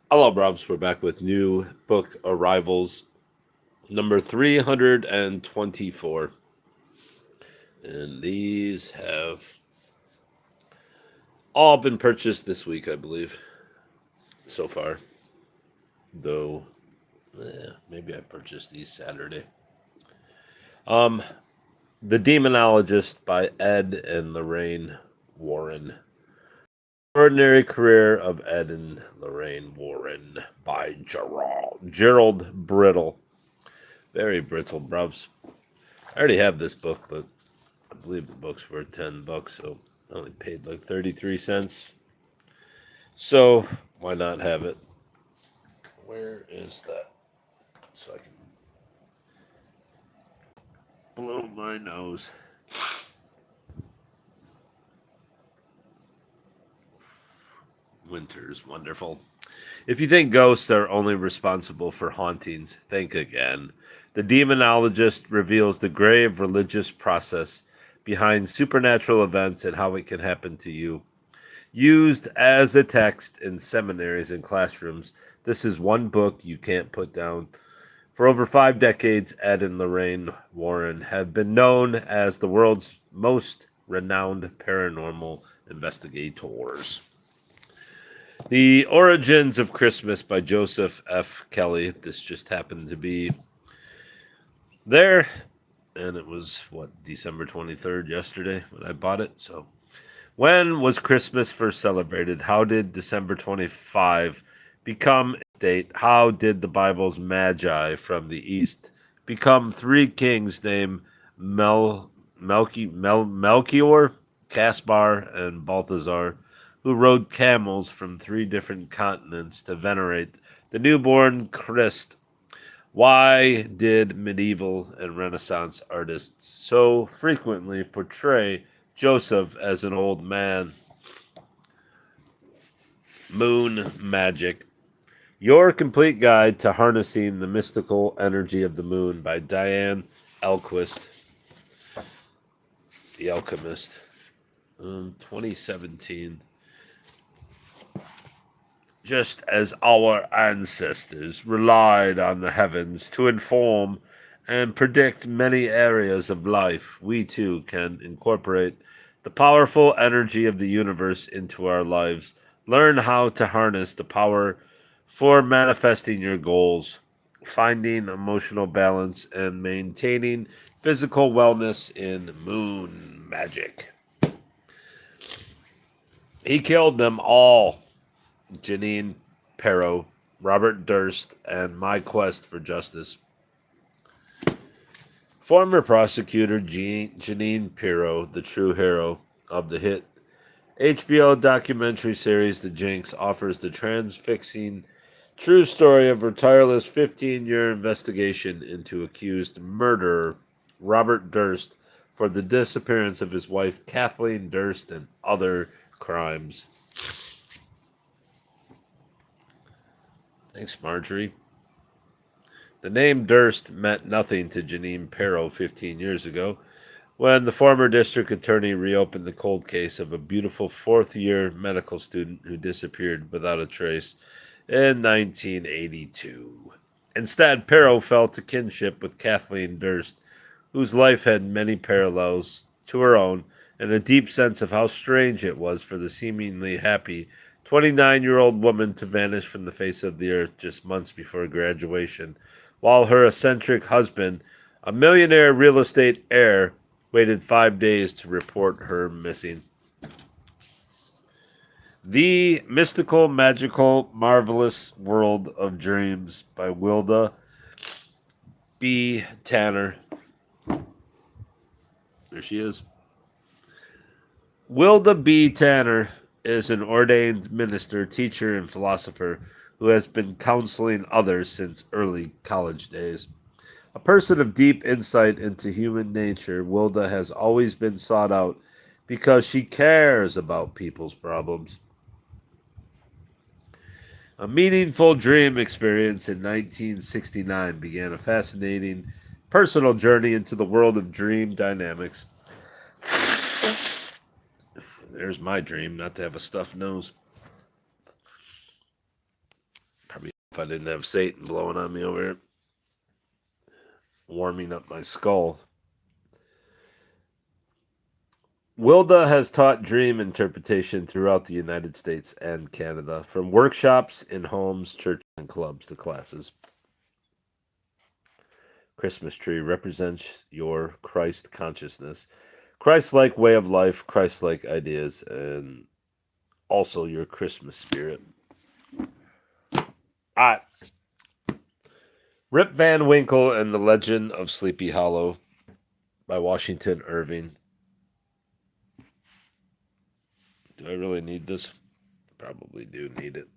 Hello, Robs. We're back with new book arrivals, number 324. And these have all been purchased this week, I believe, so far. Though, maybe I purchased these Saturday. Um, The Demonologist by Ed and Lorraine Warren. Ordinary Career of Ed and Lorraine Warren by Gerald Brittle. Very brittle, bruvs. I already have this book, but I believe the books were $10, so I only paid like 33 cents. So why not have it? Where is that? So I can blow my nose. Winter's wonderful. If you think ghosts are only responsible for hauntings, think again. The demonologist reveals the grave religious process behind supernatural events and how it can happen to you. Used as a text in seminaries and classrooms, this is one book you can't put down. For over 5 decades, Ed and Lorraine Warren have been known as the world's most renowned paranormal investigators. The Origins of Christmas by Joseph F. Kelly. This just happened to be there, and it was, December 23rd yesterday when I bought it. So, when was Christmas first celebrated? How did December 25 become a date? How did the Bible's Magi from the East become three kings named Melchior, Caspar, and Balthazar, who rode camels from three different continents to venerate the newborn Christ? Why did medieval and Renaissance artists so frequently portray Joseph as an old man? Moon Magic. Your Complete Guide to Harnessing the Mystical Energy of the Moon by Diane Elquist, The Alchemist. 2017. Just as our ancestors relied on the heavens to inform and predict many areas of life, we too can incorporate the powerful energy of the universe into our lives. Learn how to harness the power for manifesting your goals, finding emotional balance, and maintaining physical wellness in Moon Magic. He killed them all. Janine Perro, Robert Durst, and My Quest for Justice. Former prosecutor Janine Pirro, the true hero of the hit HBO documentary series The Jinx, offers the transfixing true story of her tireless 15-year investigation into accused murderer Robert Durst for the disappearance of his wife Kathleen Durst and other crimes. Thanks, Marjorie. The name Durst meant nothing to Janine Perro 15 years ago when the former district attorney reopened the cold case of a beautiful fourth year medical student who disappeared without a trace in 1982. Instead, Perro felt a kinship with Kathleen Durst, whose life had many parallels to her own, and a deep sense of how strange it was for the seemingly happy 29-year-old woman to vanish from the face of the earth just months before graduation, while her eccentric husband, a millionaire real estate heir, waited 5 days to report her missing. The Mystical, Magical, Marvelous World of Dreams by Wilda B. Tanner. There she is. Wilda B. Tanner is an ordained minister, teacher, and philosopher who has been counseling others since early college days. A person of deep insight into human nature, Wilda has always been sought out because she cares about people's problems. A meaningful dream experience in 1969 began a fascinating personal journey into the world of dream dynamics. There's my dream, not to have a stuffed nose. if I didn't have Satan blowing on me over here, warming up my skull. Wilda has taught dream interpretation throughout the United States and Canada, from workshops in homes, churches, and clubs to classes. Christmas tree represents your Christ consciousness, Christ-like way of life, Christ-like ideas, and also your Christmas spirit. Rip Van Winkle and the Legend of Sleepy Hollow by Washington Irving. Do I really need this? Probably do need it.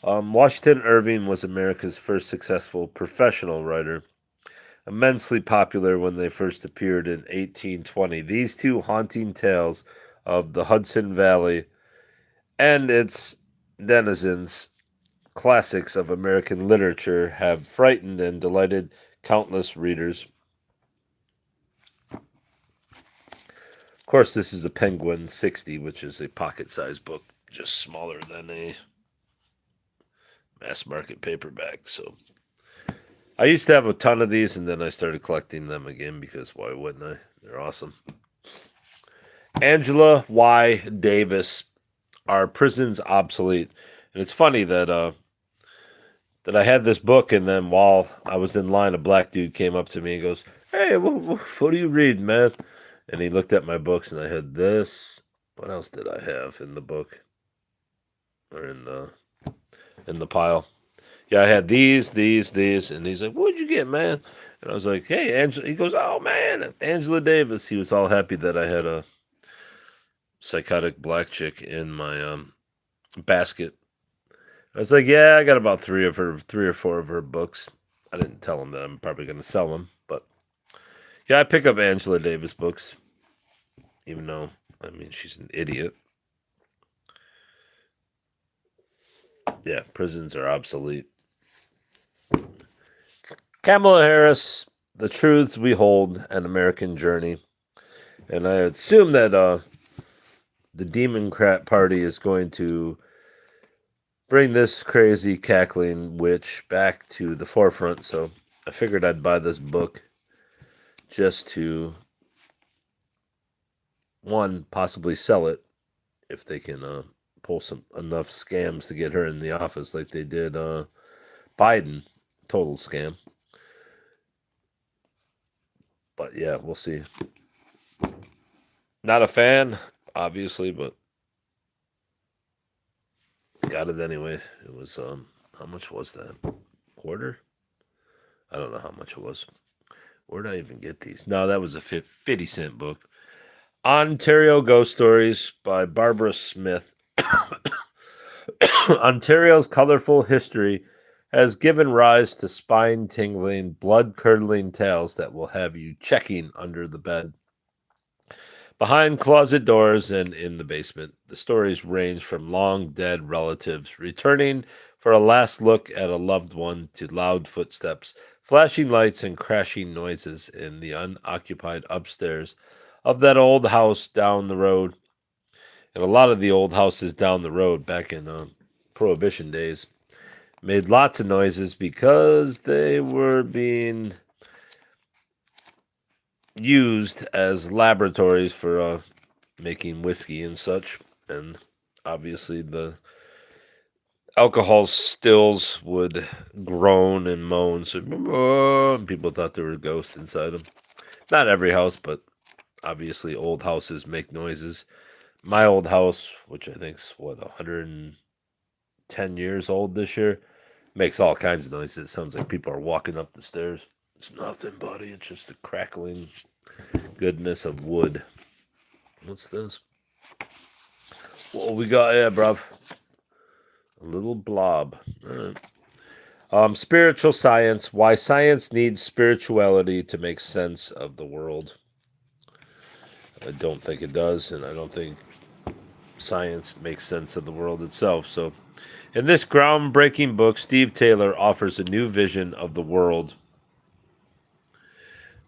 Washington Irving was America's first successful professional writer, immensely popular when they first appeared in 1820. These two haunting tales of the Hudson Valley and its denizens, classics of American literature, have frightened and delighted countless readers. Of course, this is a Penguin 60, which is a pocket-sized book, just smaller than a mass-market paperback. So I used to have a ton of these, and then I started collecting them again because why wouldn't I? They're awesome. Angela Y. Davis, Are Prisons Obsolete? And it's funny that I had this book, and then while I was in line, a black dude came up to me and goes, "Hey, what do you read, man?" And he looked at my books, and I had this. What else did I have in the book? Or in the pile? Yeah, I had these, and he's like, "What'd you get, man?" And I was like, "Hey, Angela." He goes, "Oh, man, Angela Davis." He was all happy that I had a psychotic black chick in my basket. I was like, "Yeah, I got about 3 or 4 of her books." I didn't tell him that I'm probably going to sell them, but yeah, I pick up Angela Davis books, even though, I mean, she's an idiot. Yeah, prisons are obsolete. Kamala Harris, The Truths We Hold, An American Journey. And I assume that the Democrat Party is going to bring this crazy cackling witch back to the forefront. So I figured I'd buy this book just to, one, possibly sell it if they can pull some enough scams to get her in the office like they did Biden. Total scam. But yeah, we'll see. Not a fan, obviously, but got it anyway. It was how much was that? Quarter? I don't know how much it was. Where did I even get these? No, that was a 50-cent book. Ontario Ghost Stories by Barbara Smith. Ontario's colorful history has given rise to spine-tingling, blood-curdling tales that will have you checking under the bed, behind closet doors, and in the basement. The stories range from long-dead relatives returning for a last look at a loved one to loud footsteps, flashing lights, and crashing noises in the unoccupied upstairs of that old house down the road. And a lot of the old houses down the road back in Prohibition days made lots of noises because they were being used as laboratories for making whiskey and such. And obviously the alcohol stills would groan and moan. So people thought there were ghosts inside them. Not every house, but obviously old houses make noises. My old house, which I think is 110 years old this year, makes all kinds of noises. It sounds like people are walking up the stairs. It's nothing, buddy. It's just the crackling goodness of wood. What's this? What we got here, bruv? A little blob. All right. Spiritual science. Why science needs spirituality to make sense of the world. I don't think it does, and I don't think science makes sense of the world itself. So in this groundbreaking book, Steve Taylor offers a new vision of the world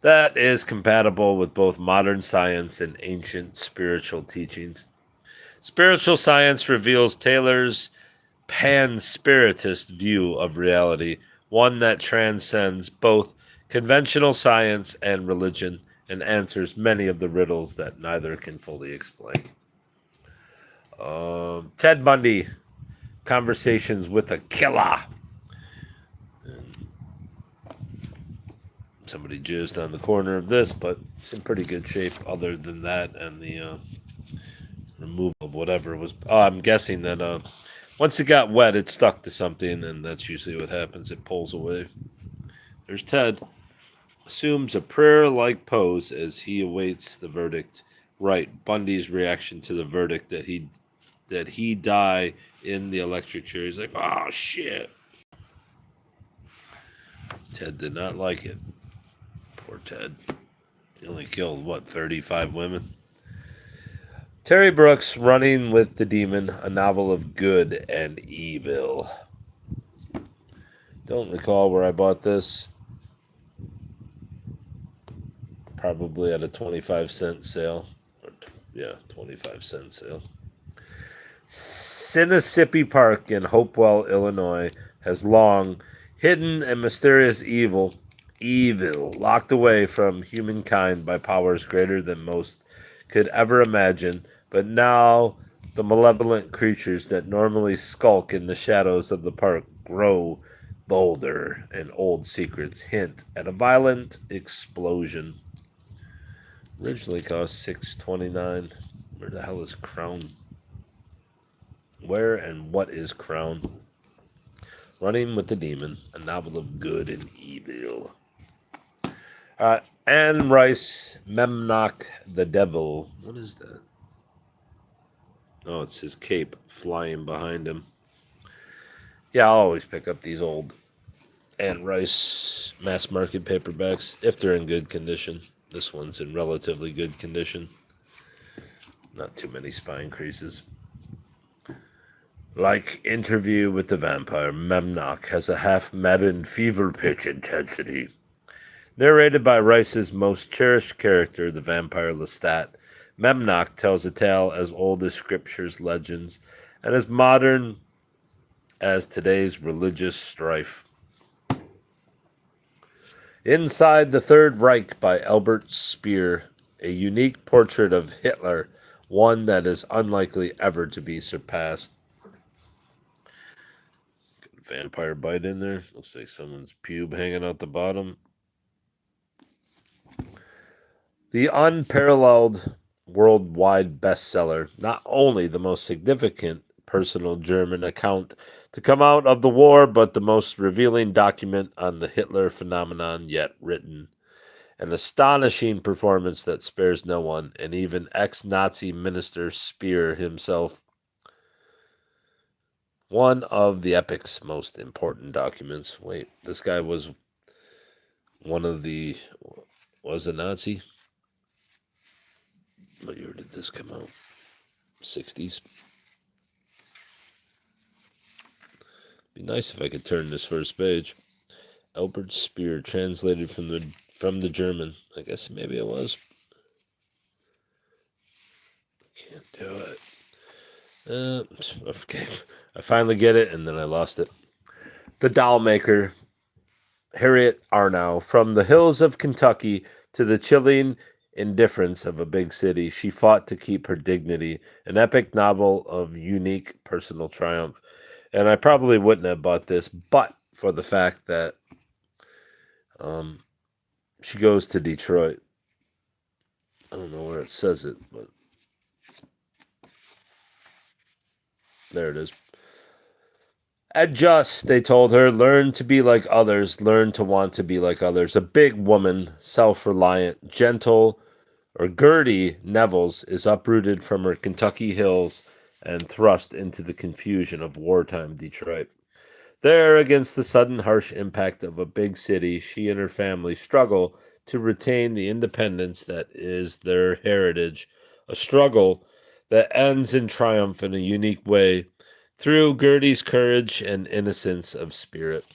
that is compatible with both modern science and ancient spiritual teachings. Spiritual science reveals Taylor's pan-spiritist view of reality, one that transcends both conventional science and religion and answers many of the riddles that neither can fully explain. Ted Bundy, Conversations with a Killer. And somebody jizzed on the corner of this, but it's in pretty good shape other than that and the removal of whatever was. Oh, I'm guessing that once it got wet, it stuck to something, and that's usually what happens. It pulls away. There's Ted. Assumes a prayer-like pose as he awaits the verdict. Right, Bundy's reaction to the verdict that he die in the electric chair. He's like, "Oh shit!" Ted did not like it. Poor Ted. He only killed what 35 women. Terry Brooks, Running with the Demon, a novel of good and evil. Don't recall where I bought this. Probably at a 25-cent sale. 25-cent sale. Sinisippi Park in Hopewell, Illinois, has long hidden a mysterious evil, locked away from humankind by powers greater than most could ever imagine. But now the malevolent creatures that normally skulk in the shadows of the park grow bolder, and old secrets hint at a violent explosion. Originally cost $6.29. Where the hell is Crown? Where and what is Crown? Running with the Demon, a novel of good and evil. Anne Rice, Memnoch the Devil. What is that? Oh, it's his cape flying behind him. Yeah, I'll always pick up these old Anne Rice mass market paperbacks if they're in good condition. This one's in relatively good condition. Not too many spine creases. Like Interview with the Vampire, Memnoch has a half-maddened fever-pitch intensity. Narrated by Rice's most cherished character, the vampire Lestat, Memnoch tells a tale as old as Scripture's legends and as modern as today's religious strife. Inside the Third Reich by Albert Speer, a unique portrait of Hitler, one that is unlikely ever to be surpassed. Vampire bite in there. Looks like someone's pube hanging out the bottom. The unparalleled worldwide bestseller, not only the most significant personal German account to come out of the war, but the most revealing document on the Hitler phenomenon yet written. An astonishing performance that spares no one, and even ex-Nazi minister Speer himself. One of the epic's most important documents. Wait, this guy was was a Nazi? What year did this come out? 60s? Be nice if I could turn this first page. Albert Speer, translated from the German. I guess maybe it was. Can't do it. Okay. I finally get it, and then I lost it. The Doll Maker, Harriet Arnau. From the hills of Kentucky to the chilling indifference of a big city, she fought to keep her dignity. An epic novel of unique personal triumph. And I probably wouldn't have bought this, but for the fact that she goes to Detroit. I don't know where it says it, but there it is. Adjust, they told her. Learn to be like others. Learn to want to be like others. A big woman, self-reliant, gentle, or Gertie Nevels is uprooted from her Kentucky hills and thrust into the confusion of wartime Detroit. There, against the sudden harsh impact of a big city, she and her family struggle to retain the independence that is their heritage, a struggle that ends in triumph in a unique way through Gertie's courage and innocence of spirit.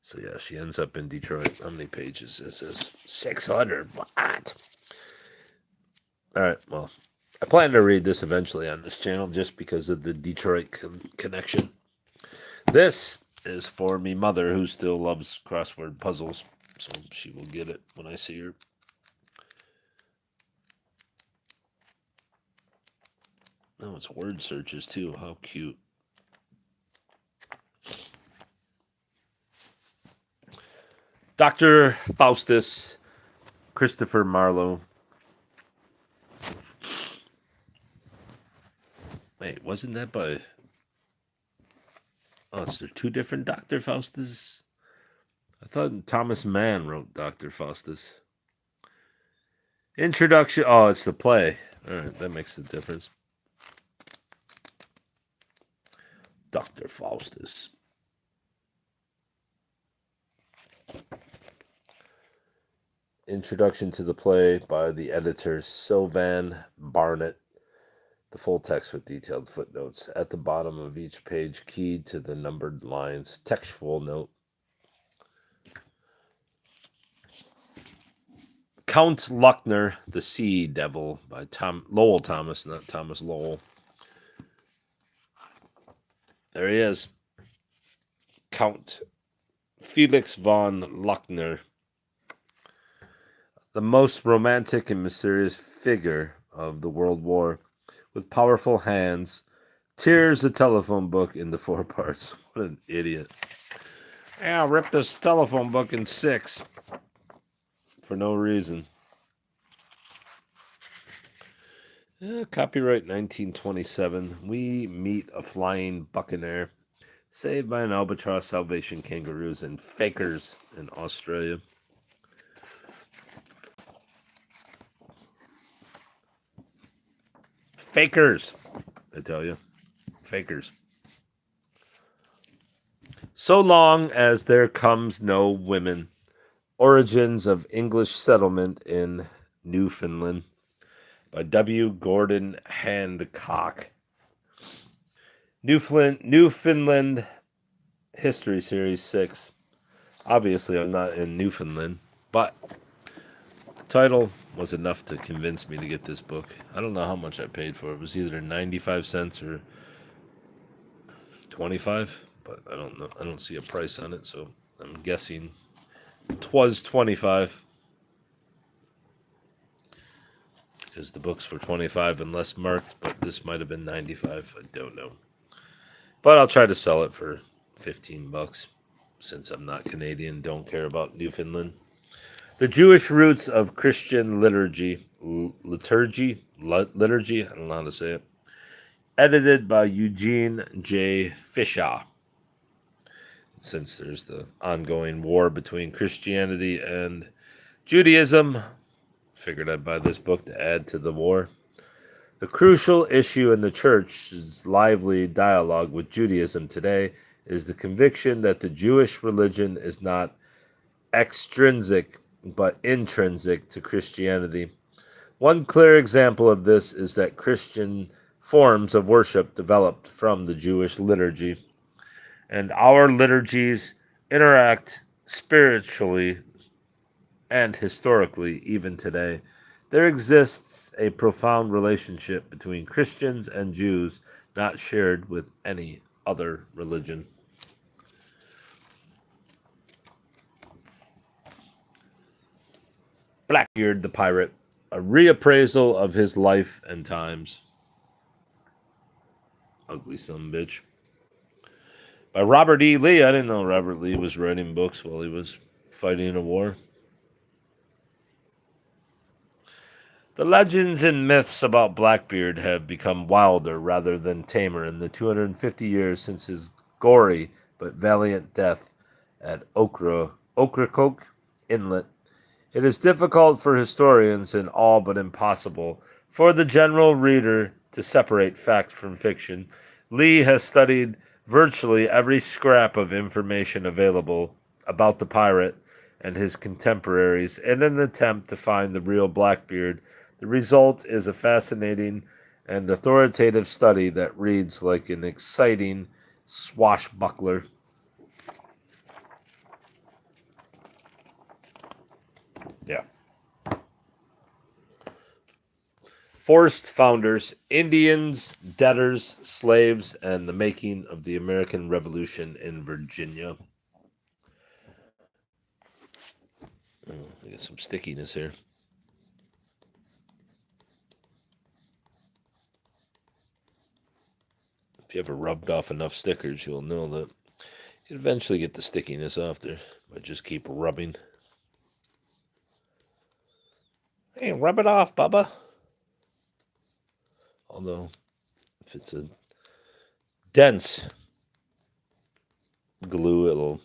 So yeah, she ends up in Detroit. How many pages is this? 600. What? All right, well, I plan to read this eventually on this channel just because of the Detroit connection. This is for me mother who still loves crossword puzzles, so she will get it when I see her. Oh, it's word searches too. How cute. Dr. Faustus, Christopher Marlowe. Wait, wasn't that by... Oh, is there two different Dr. Faustus? I thought Thomas Mann wrote Dr. Faustus. Introduction. Oh, it's the play. All right, that makes a difference. Dr. Faustus. Introduction to the play by the editor Sylvan Barnett. The full text with detailed footnotes at the bottom of each page, keyed to the numbered lines. Textual note. Count Luckner, the Sea Devil, by Lowell Thomas, not Thomas Lowell. There he is. Count Felix von Luckner, the most romantic and mysterious figure of the World War, with powerful hands, tears a telephone book into 4 parts. What an idiot. Yeah, I'll rip this telephone book in 6 for no reason. Copyright 1927. We meet a flying buccaneer saved by an albatross, Salvation kangaroos, and fakers in Australia. Fakers, I tell you. Fakers. So long as there comes no women. Origins of English Settlement in Newfoundland by W. Gordon Handcock. Newfoundland History Series 6. Obviously, I'm not in Newfoundland, but the title was enough to convince me to get this book. I don't know how much I paid for it. It was either 95 cents or 25, but I don't know. I don't see a price on it, so I'm guessing 'twas 25. Because the books were 25 and less marked, but this might have been 95. I don't know. But I'll try to sell it for $15 since I'm not Canadian, don't care about Newfoundland. The Jewish Roots of Christian Liturgy. Liturgy? I don't know how to say it. Edited by Eugene J. Fisher. Since there's the ongoing war between Christianity and Judaism, figured I'd buy this book to add to the war. The crucial issue in the church's lively dialogue with Judaism today is the conviction that the Jewish religion is not extrinsic but intrinsic to Christianity. One clear example of this is that Christian forms of worship developed from the Jewish liturgy, and our liturgies interact spiritually and historically even today. There exists a profound relationship between Christians and Jews not shared with any other religion. Blackbeard the Pirate, a reappraisal of his life and times. Ugly son bitch. By Robert E. Lee. I didn't know Robert Lee was writing books while he was fighting a war. The legends and myths about Blackbeard have become wilder rather than tamer in the 250 years since his gory but valiant death at Ocracoke Inlet. It is difficult for historians and all but impossible for the general reader to separate fact from fiction. Lee has studied virtually every scrap of information available about the pirate and his contemporaries in an attempt to find the real Blackbeard. The result is a fascinating and authoritative study that reads like an exciting swashbuckler. Yeah. Forced founders, Indians, debtors, slaves, and the making of the American Revolution in Virginia. Oh, I got some stickiness here. If you ever rubbed off enough stickers, you'll know that you eventually get the stickiness off there. But just keep rubbing. Hey, rub it off, Bubba. Although, if it's a dense glue, it'll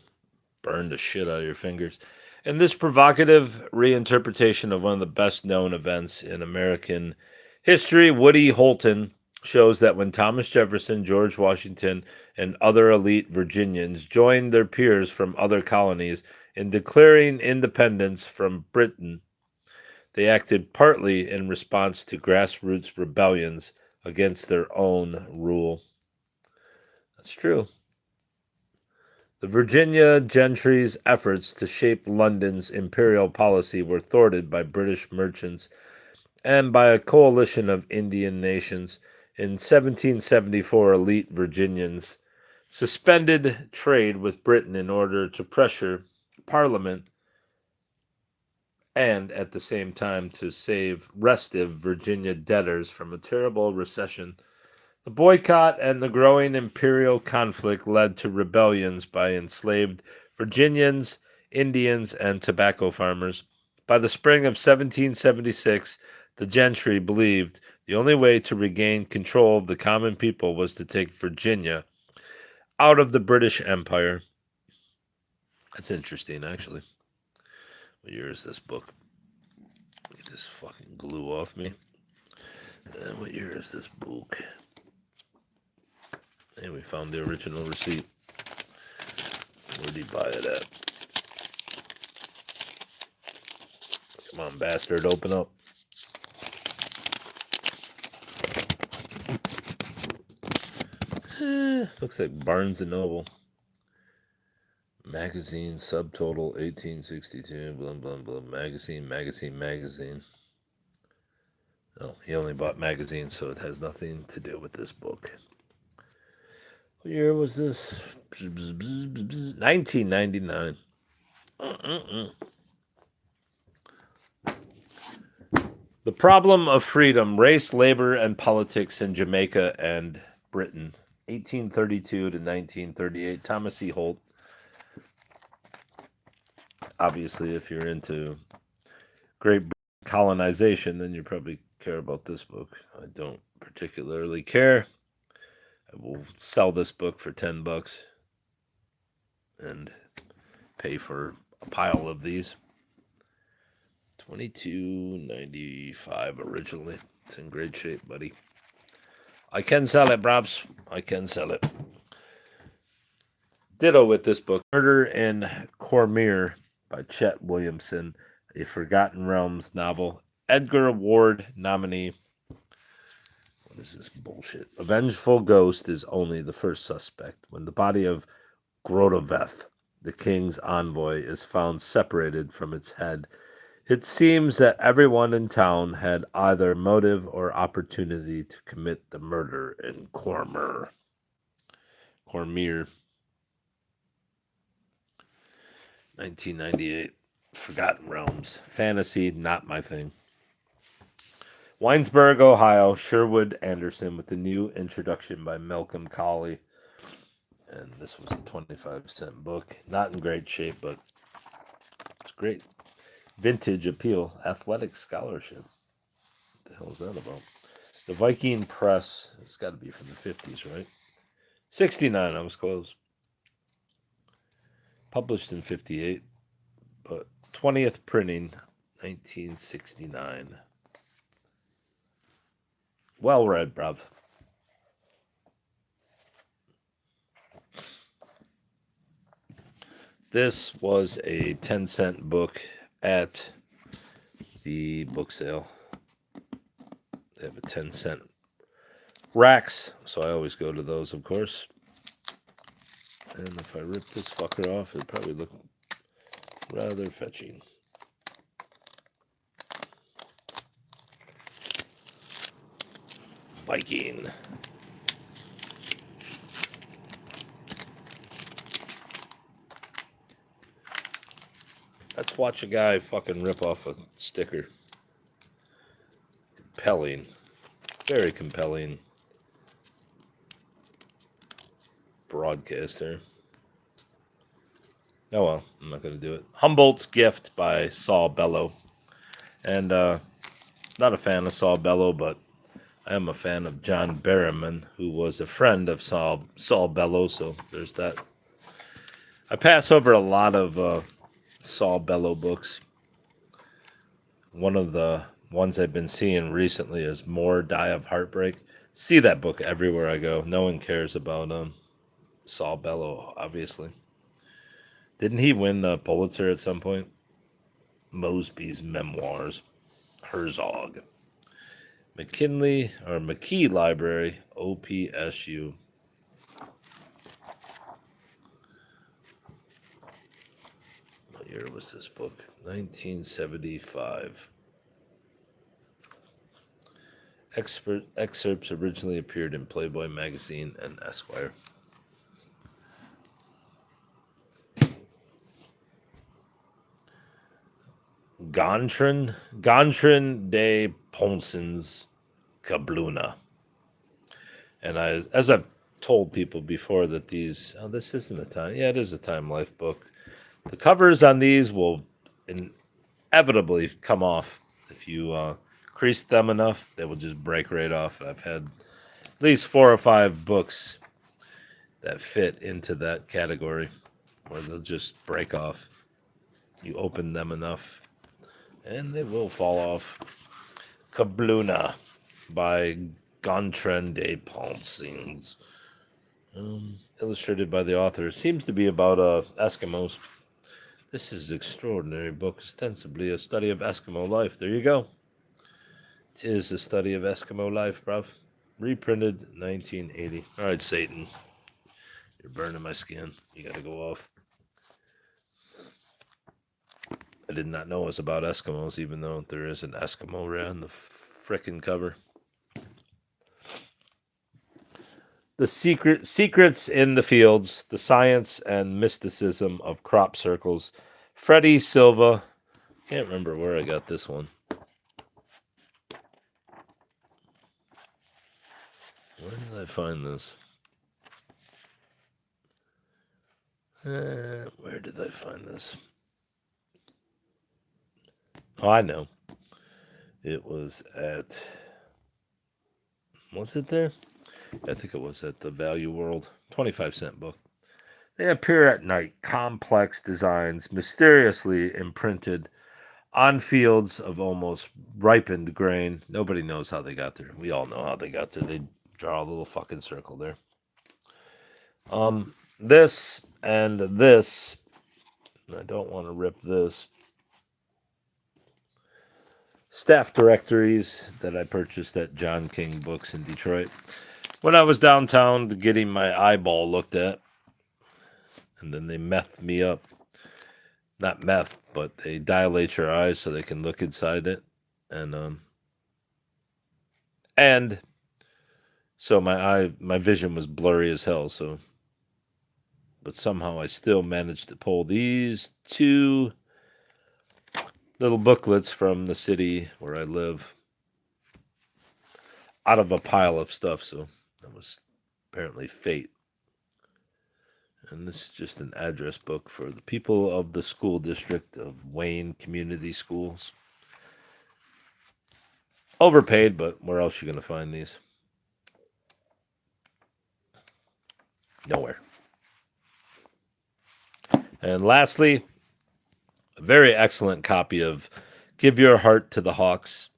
burn the shit out of your fingers. In this provocative reinterpretation of one of the best known events in American history, Woody Holton shows that when Thomas Jefferson, George Washington, and other elite Virginians joined their peers from other colonies in declaring independence from Britain, they acted partly in response to grassroots rebellions against their own rule. That's true. The Virginia gentry's efforts to shape London's imperial policy were thwarted by British merchants and by a coalition of Indian nations. In 1774, elite Virginians suspended trade with Britain in order to pressure Parliament and at the same time to save restive Virginia debtors from a terrible recession. The boycott and the growing imperial conflict led to rebellions by enslaved Virginians, Indians, and tobacco farmers. By the spring of 1776, the gentry believed the only way to regain control of the common people was to take Virginia out of the British Empire. That's interesting, actually. What year is this book? Get this fucking glue off me. What year is this book? And we found the original receipt. Where did he buy it at? Come on, bastard, open up. Looks like Barnes & Noble. Magazine, subtotal 1862, blah, blah, blah. Magazine. Oh, he only bought magazines, so it has nothing to do with this book. What year was this? 1999. The Problem of Freedom, Race, Labor, and Politics in Jamaica and Britain, 1832 to 1938. Thomas E. Holt. Obviously, if you're into Great Britain colonization, then you probably care about this book. I don't particularly care. I will sell this book for $10 and pay for a pile of these. $22.95 originally. It's in great shape, buddy. I can sell it, Brabs. I can sell it. Ditto with this book. Murder in Cormyr by Chet Williamson, a Forgotten Realms novel. Edgar Award nominee. What is this bullshit? A vengeful ghost is only the first suspect. When the body of Grodoveth, the king's envoy, is found separated from its head, it seems that everyone in town had either motive or opportunity to commit the murder in Cormyr. 1998. Forgotten Realms. Fantasy, not my thing. Winesburg, Ohio. Sherwood Anderson with the new introduction by Malcolm Colley. And this was a 25-cent book. Not in great shape, but it's great. Vintage appeal. Athletic scholarship. What the hell is that about? The Viking Press. It's got to be from the 50s, right? 69. I was close. Published in 58. But 20th printing, 1969. Well read, bruv. This was a 10-cent book at the book sale. They have a 10-cent racks, so I always go to those, of course. And if I rip this fucker off, it'd probably look rather fetching. Viking. Let's watch a guy fucking rip off a sticker. Compelling. Very compelling broadcast there. Oh well, I'm not going to do it. Humboldt's Gift by Saul Bellow. And not a fan of Saul Bellow, but I am a fan of John Berryman, who was a friend of Saul Bellow, so there's that. I pass over a lot of Saul Bellow books. One of the ones I've been seeing recently is More Die of Heartbreak. See that book everywhere I go. No one cares about Saul Bellow, obviously. Didn't he win the Pulitzer at some point? Mosby's Memoirs. Herzog. McKee Library, OPSU. What year was this book? 1975. Excerpts originally appeared in Playboy magazine and Esquire. Gontran de Ponson's Kabluna. And as I've told people before that this isn't a time. Yeah, it is a Time Life book. The covers on these will inevitably come off. If you crease them enough, they will just break right off. I've had at least 4 or 5 books that fit into that category where they'll just break off. You open them enough and they will fall off. Kabluna by Gontran de Ponsons. Illustrated by the author. It seems to be about Eskimos. This is an extraordinary book, ostensibly a study of Eskimo life. There you go. It is a study of Eskimo life, bruv. Reprinted 1980. All right, Satan. You're burning my skin. You got to go off. I did not know it was about Eskimos, even though there is an Eskimo right on the frickin' cover. The secrets in the fields, the science and mysticism of crop circles. Freddie Silva. Can't remember where I got this one. Where did I find this? Where did I find this? Oh, I know. It was at... Was it there? I think it was at the Value World. 25-cent book. They appear at night. Complex designs, mysteriously imprinted on fields of almost ripened grain. Nobody knows how they got there. We all know how they got there. They draw a little fucking circle there. This and this. I don't want to rip this. Staff directories that I purchased at John King Books in Detroit. When I was downtown getting my eyeball looked at. And then they meth me up. Not meth, but they dilate your eyes so they can look inside it. And so my vision was blurry as hell, so but somehow I still managed to pull these 2 little booklets from the city where I live out of a pile of stuff, so that was apparently fate. And this is just an address book for the people of the school district of Wayne Community Schools. Overpaid, but where else are you going to find these? Nowhere. And lastly, a very excellent copy of Give Your Heart to the Hawks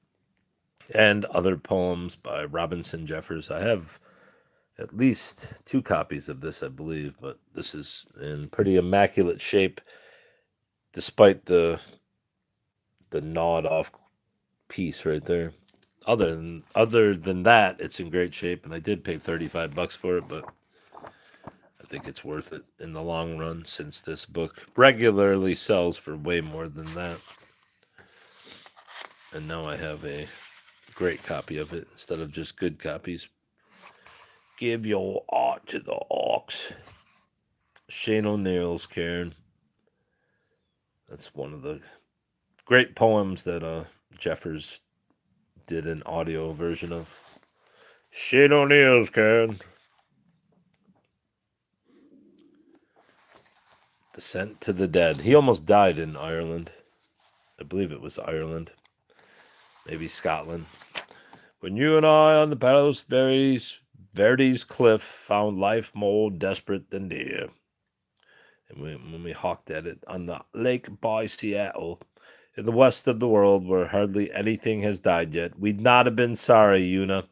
and other poems by Robinson Jeffers. I have at least 2 copies of this, I believe, but this is in pretty immaculate shape, despite the gnawed off piece right there. Other than that, it's in great shape, and I did pay $35 for it, but I think it's worth it in the long run, since this book regularly sells for way more than that. And now I have a great copy of it instead of just good copies. Give your art to the ox. Shane O'Neill's Karen. That's one of the great poems that Jeffers did an audio version of. Shane O'Neill's Karen. Descent to the Dead. He almost died in Ireland. I believe it was Ireland. Maybe Scotland. When you and I on the Palos Verdes cliff found life more desperate than dear. And when we hawked at it on the lake by Seattle, in the west of the world where hardly anything has died yet, we'd not have been sorry, Una,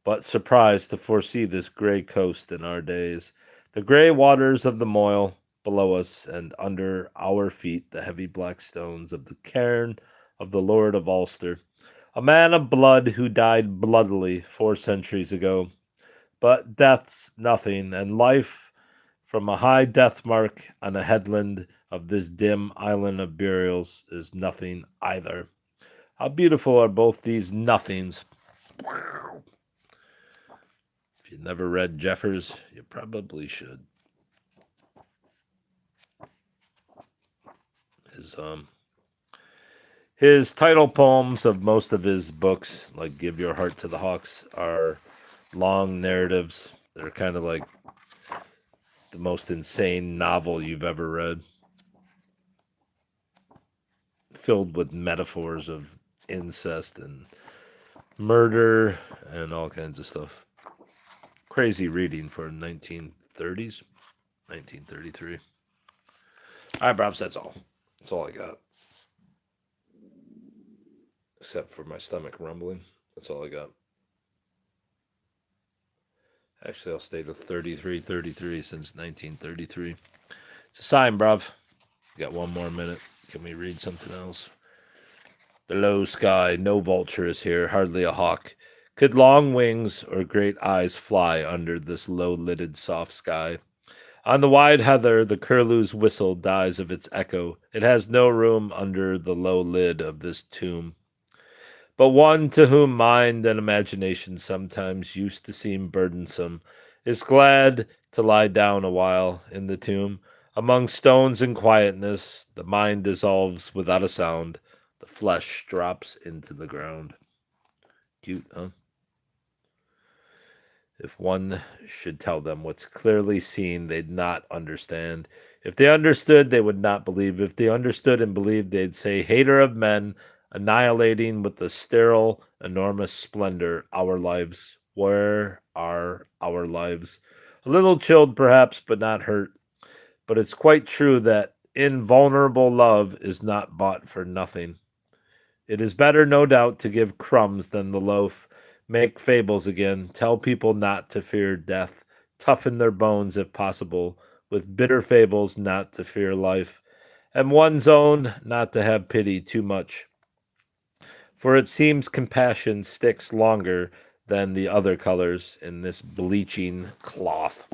but surprised to foresee this gray coast in our days. The gray waters of the Moyle below us, and under our feet the heavy black stones of the cairn of the Lord of Ulster, a man of blood who died bloodily 4 centuries ago. But death's nothing, and life from a high death mark on a headland of this dim island of burials is nothing either. How beautiful are both these nothings. If you never read Jeffers, you probably should. His title poems of most of his books, like Give Your Heart to the Hawks, are long narratives. They're kind of like the most insane novel you've ever read, filled with metaphors of incest and murder and all kinds of stuff. Crazy reading for 1930s, 1933. All right, Brobs, that's all. That's all I got. Except for my stomach rumbling. That's all I got. Actually, I'll stay to 33 since 1933. It's a sign, bruv. Got one more minute. Can we read something else? The low sky, no vulture is here, hardly a hawk. Could long wings or great eyes fly under this low-lidded soft sky? On the wide heather, the curlew's whistle dies of its echo. It has no room under the low lid of this tomb. But one to whom mind and imagination sometimes used to seem burdensome is glad to lie down a while in the tomb. Among stones and quietness, the mind dissolves without a sound. The flesh drops into the ground. Cute, huh? If one should tell them what's clearly seen, they'd not understand. If they understood, they would not believe. If they understood and believed, they'd say, hater of men, annihilating with the sterile, enormous splendor our lives. Where are our lives? A little chilled, perhaps, but not hurt. But it's quite true that invulnerable love is not bought for nothing. It is better, no doubt, to give crumbs than the loaf. Make fables again. Tell people not to fear death. Toughen their bones, if possible, with bitter fables not to fear life. And one's own not to have pity too much. For it seems compassion sticks longer than the other colors in this bleaching cloth.